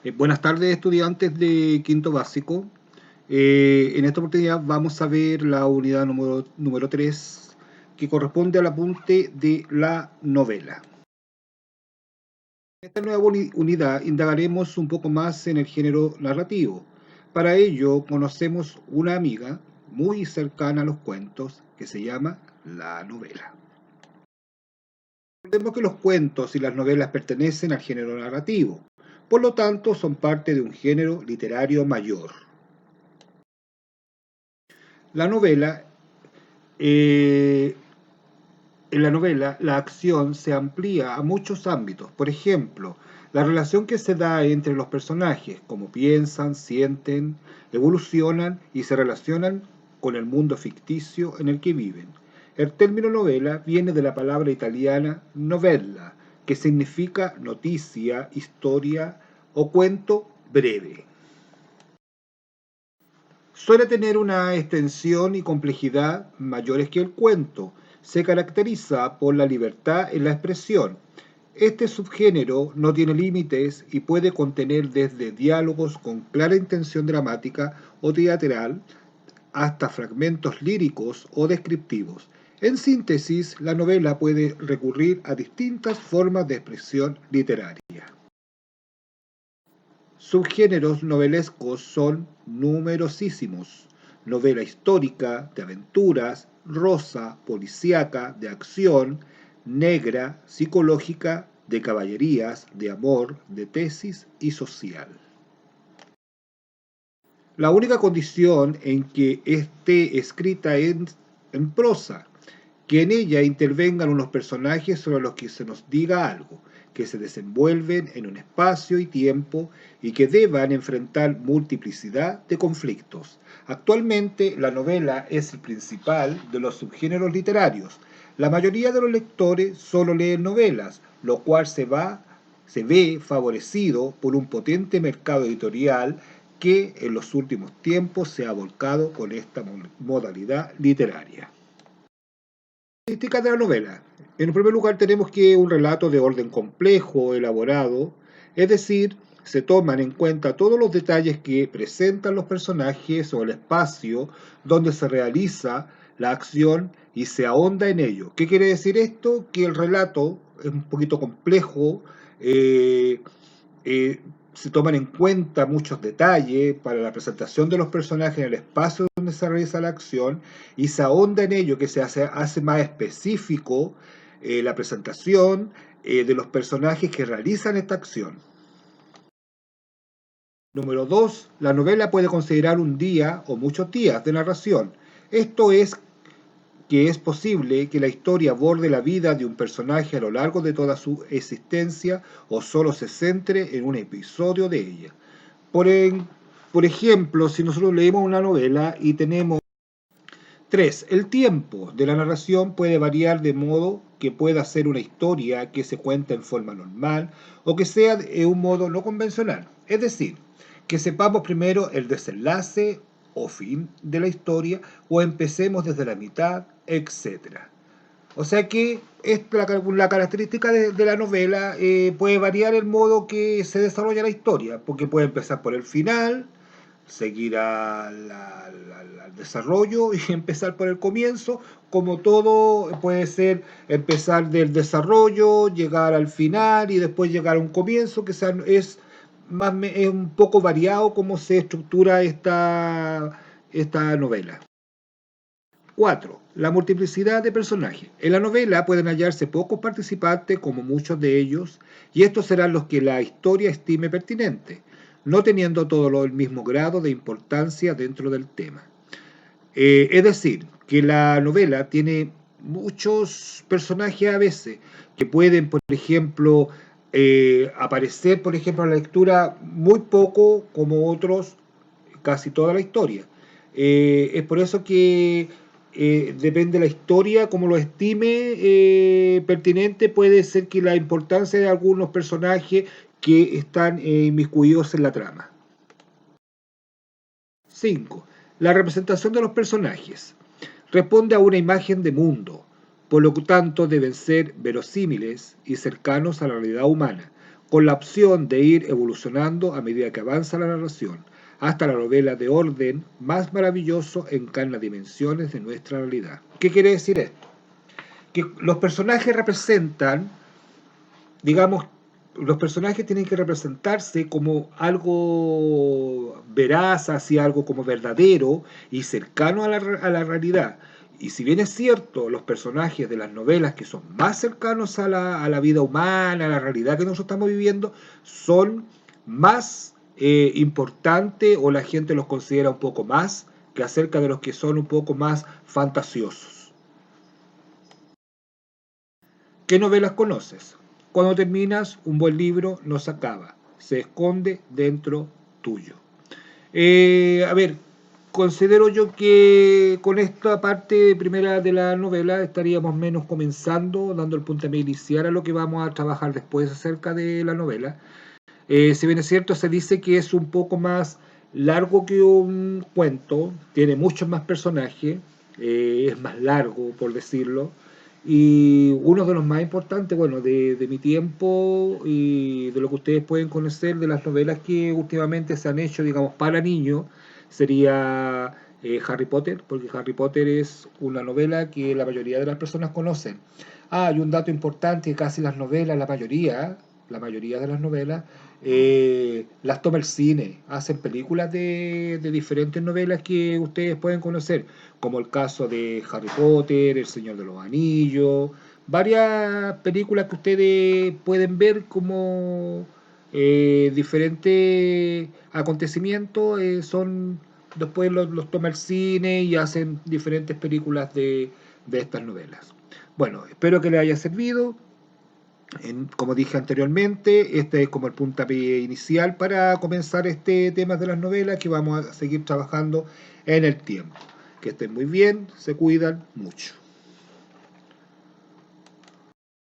Buenas tardes, estudiantes de quinto básico. En esta oportunidad vamos a ver la unidad número 3, que corresponde al apunte de la novela. En esta nueva unidad indagaremos un poco más en el género narrativo. Para ello conocemos una amiga muy cercana a los cuentos que se llama la novela. Recordemos que los cuentos y las novelas pertenecen al género narrativo, por lo tanto son parte de un género literario mayor. La novela, en la novela, la acción se amplía a muchos ámbitos. Por ejemplo, la relación que se da entre los personajes, cómo piensan, sienten, evolucionan y se relacionan con el mundo ficticio en el que viven. El término novela viene de la palabra italiana novella, que significa noticia, historia o cuento breve. Suele tener una extensión y complejidad mayores que el cuento. Se caracteriza por la libertad en la expresión. Este subgénero no tiene límites y puede contener desde diálogos con clara intención dramática o teatral hasta fragmentos líricos o descriptivos. En síntesis, la novela puede recurrir a distintas formas de expresión literaria. Subgéneros novelescos son numerosísimos: novela histórica, de aventuras, rosa, policíaca, de acción, negra, psicológica, de caballerías, de amor, de tesis y social. La única condición en que esté escrita en prosa, que en ella intervengan unos personajes sobre los que se nos diga algo, que se desenvuelven en un espacio y tiempo y que deban enfrentar multiplicidad de conflictos. Actualmente la novela es el principal de los subgéneros literarios. La mayoría de los lectores solo leen novelas, lo cual se ve favorecido por un potente mercado editorial que en los últimos tiempos se ha volcado con esta modalidad literaria. Características de la novela. En primer lugar tenemos que un relato de orden complejo, elaborado, es decir, se toman en cuenta todos los detalles que presentan los personajes o el espacio donde se realiza la acción y se ahonda en ello. ¿Qué quiere decir esto? Que el relato es un poquito complejo, eh, eh, se toman en cuenta muchos detalles para la presentación de los personajes en el espacio donde se realiza la acción y se ahonda en ello, que hace más específico la presentación de los personajes que realizan esta acción. Número 2. La novela puede considerar un día o muchos días de narración. Esto es que es posible que la historia aborde la vida de un personaje a lo largo de toda su existencia o solo se centre en un episodio de ella. Por ejemplo, si nosotros leemos una novela y tenemos 3. El tiempo de la narración puede variar de modo que pueda ser una historia que se cuenta en forma normal o que sea de un modo no convencional. Es decir, que sepamos primero el desenlace o fin de la historia o empecemos desde la mitad, etc. O sea que la característica de la novela puede variar el modo que se desarrolla la historia, porque puede empezar por el final, seguir al desarrollo y empezar por el comienzo, como todo puede ser empezar del desarrollo, llegar al final y después llegar a un comienzo, que es un poco variado cómo se estructura esta novela. 4. La multiplicidad de personajes. En la novela pueden hallarse pocos participantes, como muchos de ellos, y estos serán los que la historia estime pertinente, no teniendo todo el mismo grado de importancia dentro del tema. Es decir, que la novela tiene muchos personajes a veces que pueden, por ejemplo, aparecer, por ejemplo, en la lectura muy poco, como otros, casi toda la historia. Es por eso que depende de la historia, como lo estime pertinente, puede ser que la importancia de algunos personajes que están inmiscuidos en la trama. 5. La representación de los personajes responde a una imagen de mundo, por lo tanto deben ser verosímiles y cercanos a la realidad humana. con la opción de ir evolucionando a medida que avanza la narración, hasta la novela de orden más maravilloso encarna dimensiones de nuestra realidad. ¿Qué quiere decir esto? Que los personajes representan, digamos, los personajes tienen que representarse como algo veraz, hacia algo como verdadero y cercano a la realidad. Y si bien es cierto, los personajes de las novelas que son más cercanos a la vida humana, a la realidad que nosotros estamos viviendo, son más importantes o la gente los considera un poco más que acerca de los que son un poco más fantasiosos. ¿Qué novelas conoces? Cuando terminas, un buen libro no se acaba, se esconde dentro tuyo. A ver, considero yo que con esta parte primera de la novela estaríamos menos comenzando, dando el puntapié inicial a lo que vamos a trabajar después acerca de la novela. Si bien es cierto, se dice que es un poco más largo que un cuento, tiene muchos más personajes, es más largo, por decirlo, y uno de los más importantes, bueno, de mi tiempo y de lo que ustedes pueden conocer de las novelas que últimamente se han hecho, digamos, para niños, sería Harry Potter, porque Harry Potter es una novela que la mayoría de las personas conocen. Ah, y un dato importante, casi las novelas, la mayoría de las novelas, las toma el cine, hacen películas de diferentes novelas que ustedes pueden conocer, como el caso de Harry Potter, El Señor de los Anillos, varias películas que ustedes pueden ver como diferentes acontecimientos, son después los toma el cine y hacen diferentes películas de estas novelas. Bueno, espero que les haya servido. Como dije anteriormente, este es como el puntapié inicial para comenzar este tema de las novelas que vamos a seguir trabajando en el tiempo. Que estén muy bien, se cuidan mucho.